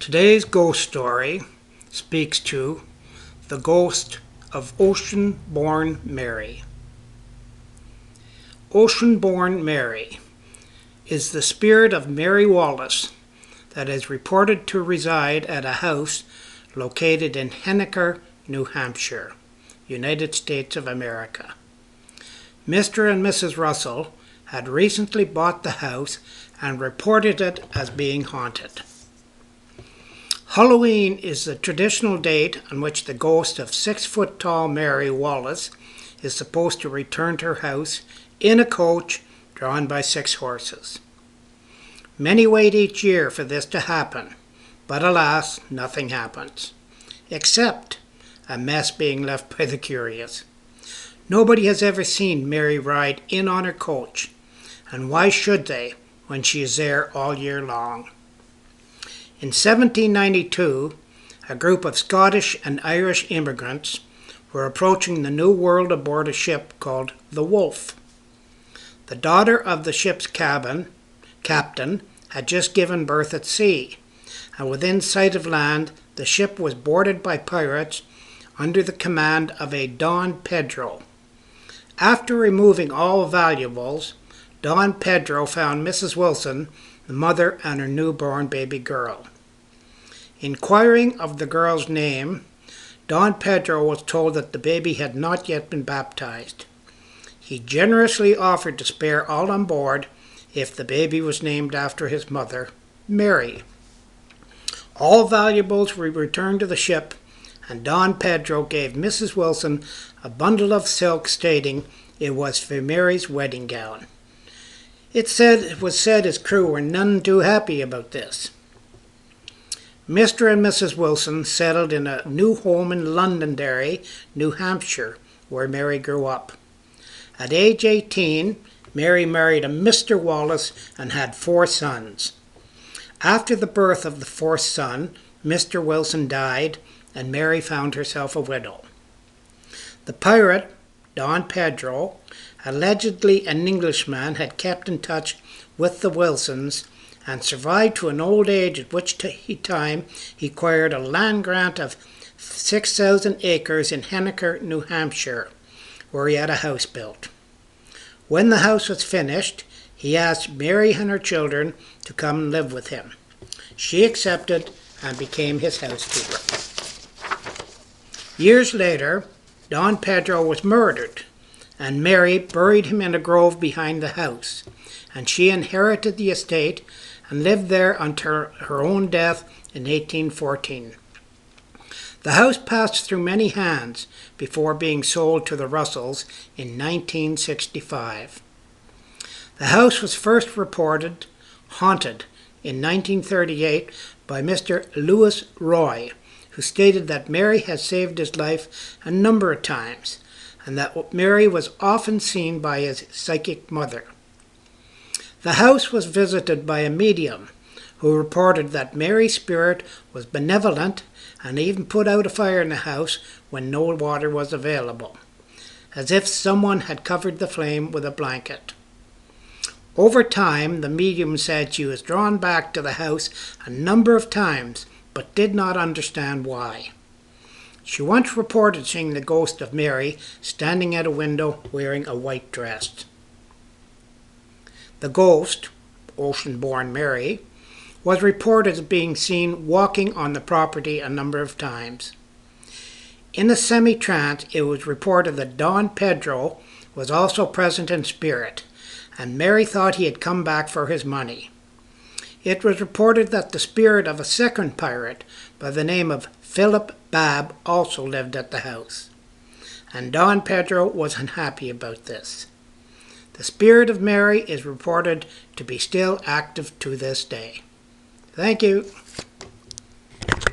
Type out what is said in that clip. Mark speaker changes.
Speaker 1: Today's ghost story speaks to the ghost of Ocean-born Mary. Ocean-born Mary is the spirit of Mary Wallace that is reported to reside at a house located in Henniker, New Hampshire, United States of America. Mr. and Mrs. Russell had recently bought the house and reported it as being haunted. Halloween is the traditional date on which the ghost of 6-foot-tall Mary Wallace is supposed to return to her house in a coach drawn by 6 horses. Many wait each year for this to happen, but alas, nothing happens, except a mess being left by the curious. Nobody has ever seen Mary ride in on her coach, and why should they when she is there all year long? In 1792, a group of Scottish and Irish immigrants were approaching the New World aboard a ship called the Wolf. The daughter of the ship's captain had just given birth at sea, and within sight of land, the ship was boarded by pirates under the command of a Don Pedro. After removing all valuables, Don Pedro found Mrs. Wilson, the mother, and her newborn baby girl. Inquiring of the girl's name, Don Pedro was told that the baby had not yet been baptized. He generously offered to spare all on board if the baby was named after his mother, Mary. All valuables were returned to the ship, and Don Pedro gave Mrs. Wilson a bundle of silk stating it was for Mary's wedding gown. It was said his crew were none too happy about this. Mr. and Mrs. Wilson settled in a new home in Londonderry, New Hampshire, where Mary grew up. At age 18, Mary married a Mr. Wallace and had 4 sons. After the birth of the 4th son, Mr. Wilson died, and Mary found herself a widow. The pirate, Don Pedro, allegedly an Englishman, had kept in touch with the Wilsons and survived to an old age, at which time he acquired a land grant of 6,000 acres in Henniker, New Hampshire, where he had a house built. When the house was finished, he asked Mary and her children to come and live with him. She accepted and became his housekeeper. Years later, Don Pedro was murdered, and Mary buried him in a grove behind the house, and she inherited the estate and lived there until her own death in 1814. The house passed through many hands before being sold to the Russells in 1965. The house was first reported haunted in 1938 by Mr. Lewis Roy, who stated that Mary had saved his life a number of times, and that Mary was often seen by his psychic mother. The house was visited by a medium who reported that Mary's spirit was benevolent and even put out a fire in the house when no water was available, as if someone had covered the flame with a blanket. Over time, the medium said she was drawn back to the house a number of times, but did not understand why. She once reported seeing the ghost of Mary standing at a window wearing a white dress. The ghost, Ocean-born Mary, was reported as being seen walking on the property a number of times. In a semi-trance, it was reported that Don Pedro was also present in spirit, and Mary thought he had come back for his money. It was reported that the spirit of a second pirate by the name of Philip Babb also lived at the house, and Don Pedro was unhappy about this. The spirit of Mary is reported to be still active to this day. Thank you.